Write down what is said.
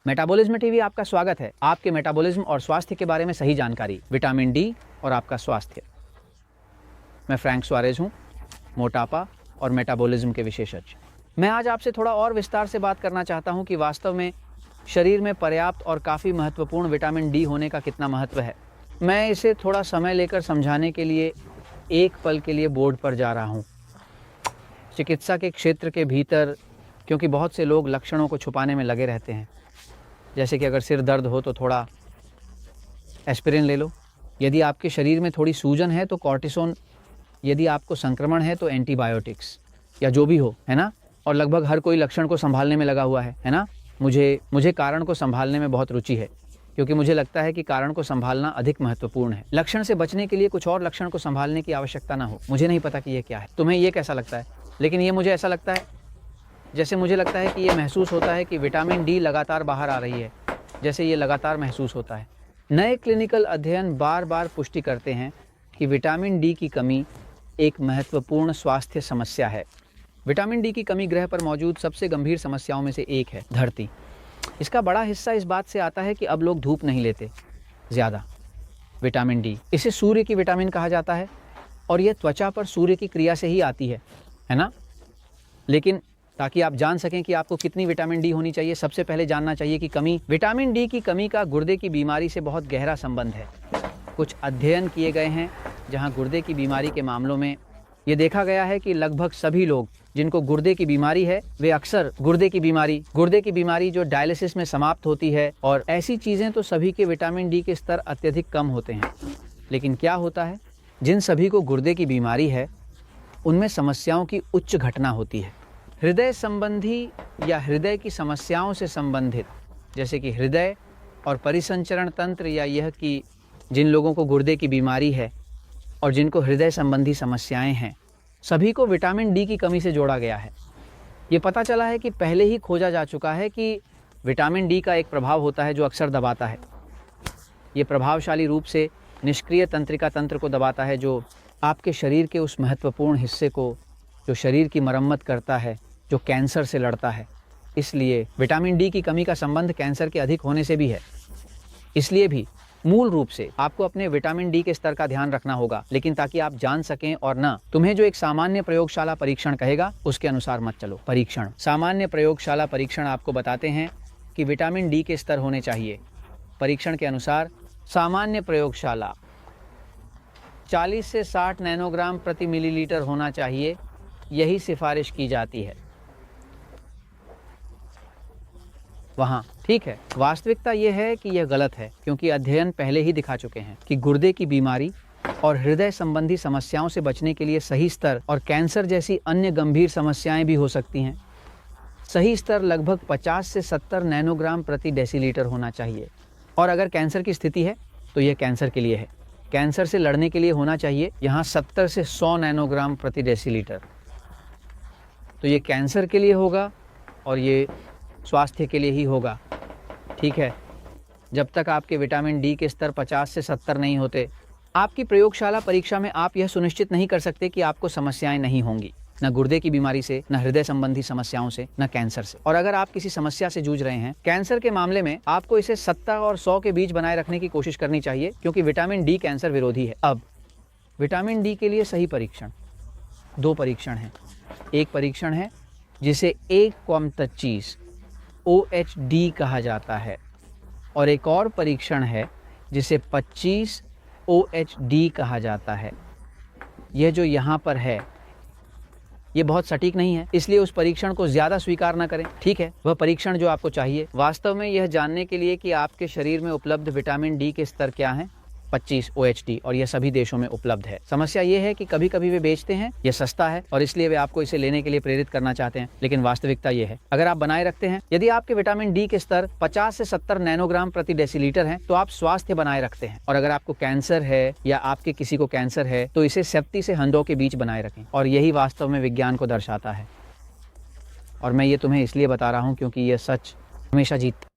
Metabolism TV आपका स्वागत है। आपके मेटाबॉलिज्म और स्वास्थ्य के बारे में सही जानकारी, विटामिन डी और आपका स्वास्थ्य। मैं फ्रैंक सुआरेज हूँ, मोटापा और मेटाबॉलिज्म के विशेषज्ञ। मैं आज आपसे थोड़ा और विस्तार से बात करना चाहता हूँ कि वास्तव में शरीर में पर्याप्त और काफ़ी महत्वपूर्ण विटामिन डी होने का कितना महत्व है। मैं इसे थोड़ा समय लेकर समझाने के लिए एक पल के लिए बोर्ड पर जा रहा हूँ। चिकित्सा के क्षेत्र के भीतर, क्योंकि बहुत से लोग लक्षणों को छुपाने में लगे रहते हैं। जैसे कि अगर सिर दर्द हो तो थोड़ा एस्पिरिन ले लो, यदि आपके शरीर में थोड़ी सूजन है तो कॉर्टिसोन, यदि आपको संक्रमण है तो एंटीबायोटिक्स, या जो भी हो, है ना। और लगभग हर कोई लक्षण को संभालने में लगा हुआ है ना। मुझे कारण को संभालने में बहुत रुचि है, क्योंकि मुझे लगता है कि कारण को संभालना अधिक महत्वपूर्ण है। लक्षण से बचने के लिए कुछ और लक्षण को संभालने की आवश्यकता ना हो। मुझे नहीं पता कि ये क्या है, तुम्हें ये कैसा लगता है, लेकिन ये मुझे ऐसा लगता है, जैसे मुझे लगता है कि ये महसूस होता है कि विटामिन डी लगातार बाहर आ रही है, जैसे ये लगातार महसूस होता है। नए क्लिनिकल अध्ययन बार बार पुष्टि करते हैं कि विटामिन डी की कमी एक महत्वपूर्ण स्वास्थ्य समस्या है। विटामिन डी की कमी ग्रह पर मौजूद सबसे गंभीर समस्याओं में से एक है। धरती, इसका बड़ा हिस्सा इस बात से आता है कि अब लोग धूप नहीं लेते ज़्यादा। विटामिन डी, इसे सूर्य की विटामिन कहा जाता है, और यह त्वचा पर सूर्य की क्रिया से ही आती है ना। लेकिन ताकि आप जान सकें कि आपको कितनी विटामिन डी होनी चाहिए, सबसे पहले जानना चाहिए कि विटामिन डी की कमी का गुर्दे की बीमारी से बहुत गहरा संबंध है। कुछ अध्ययन किए गए हैं जहां गुर्दे की बीमारी के मामलों में ये देखा गया है कि लगभग सभी लोग जिनको गुर्दे की बीमारी है, वे अक्सर गुर्दे की बीमारी जो डायलिसिस में समाप्त होती है और ऐसी चीज़ें, तो सभी के विटामिन डी के स्तर अत्यधिक कम होते हैं। लेकिन क्या होता है, जिन सभी को गुर्दे की बीमारी है उनमें समस्याओं की उच्च घटना होती है। हृदय संबंधी या हृदय की समस्याओं से संबंधित, जैसे कि हृदय और परिसंचरण तंत्र, या यह कि जिन लोगों को गुर्दे की बीमारी है और जिनको हृदय संबंधी समस्याएं हैं, सभी को विटामिन डी की कमी से जोड़ा गया है। ये पता चला है कि पहले ही खोजा जा चुका है कि विटामिन डी का एक प्रभाव होता है जो अक्सर दबाता है। ये प्रभावशाली रूप से निष्क्रिय तंत्रिका तंत्र को दबाता है, जो आपके शरीर के उस महत्वपूर्ण हिस्से को, जो शरीर की मरम्मत करता है, जो कैंसर से लड़ता है। इसलिए विटामिन डी की कमी का संबंध कैंसर के अधिक होने से भी है। इसलिए भी मूल रूप से आपको अपने विटामिन डी के स्तर का ध्यान रखना होगा, लेकिन ताकि आप जान सकें और ना तुम्हें जो एक सामान्य प्रयोगशाला परीक्षण कहेगा उसके अनुसार मत चलो। परीक्षण, सामान्य प्रयोगशाला परीक्षण आपको बताते हैं कि विटामिन डी के स्तर होने चाहिए। परीक्षण के अनुसार सामान्य प्रयोगशाला 40 से 60 नैनोग्राम प्रति मिलीलीटर होना चाहिए, यही सिफारिश की जाती है वहाँ। ठीक है, वास्तविकता यह है कि यह गलत है, क्योंकि अध्ययन पहले ही दिखा चुके हैं कि गुर्दे की बीमारी और हृदय संबंधी समस्याओं से बचने के लिए सही स्तर, और कैंसर जैसी अन्य गंभीर समस्याएं भी हो सकती हैं, सही स्तर लगभग 50 से 70 नैनोग्राम प्रति डेसीलीटर होना चाहिए। और अगर कैंसर की स्थिति है तो यह कैंसर के लिए है। कैंसर से लड़ने के लिए होना चाहिए यहाँ 70 से 100 नैनोग्राम प्रति डेसीलीटर। तो ये कैंसर के लिए होगा और ये स्वास्थ्य के लिए ही होगा। ठीक है, जब तक आपके विटामिन डी के स्तर 50 से 70 नहीं होते, आपकी प्रयोगशाला परीक्षा में आप यह सुनिश्चित नहीं कर सकते कि आपको समस्याएं नहीं होंगी, न गुर्दे की बीमारी से, न हृदय संबंधी समस्याओं से, न कैंसर से। और अगर आप किसी समस्या से जूझ रहे हैं, कैंसर के मामले में आपको इसे 70 और 100 के बीच बनाए रखने की कोशिश करनी चाहिए, क्योंकि विटामिन डी कैंसर विरोधी है। अब विटामिन डी के लिए सही परीक्षण, 2 परीक्षण हैं। एक परीक्षण है जिसे 1,25 OHD कहा जाता है, और एक और परीक्षण है जिसे 25 OHD कहा जाता है। यह जो यहाँ पर है ये बहुत सटीक नहीं है, इसलिए उस परीक्षण को ज़्यादा स्वीकार न करें। ठीक है, वह परीक्षण जो आपको चाहिए वास्तव में यह जानने के लिए कि आपके शरीर में उपलब्ध विटामिन डी के स्तर क्या हैं, 25 OHD, और यह सभी देशों में उपलब्ध है। समस्या ये है कि कभी कभी वे बेचते हैं, यह सस्ता है और इसलिए वे आपको इसे लेने के लिए प्रेरित करना चाहते हैं, लेकिन वास्तविकता ये है, अगर आप बनाए रखते हैं, यदि आपके विटामिन डी के स्तर 50 से 70 नैनोग्राम प्रति डेसीलीटर हैं, तो आप स्वास्थ्य बनाए रखते हैं। और अगर आपको कैंसर है या आपके किसी को कैंसर है तो इसे 70 से 100 के बीच बनाए रखें, और यही वास्तव में विज्ञान को दर्शाता है। और मैं ये तुम्हें इसलिए बता रहा हूँ क्योंकि यह सच हमेशा जीतता है।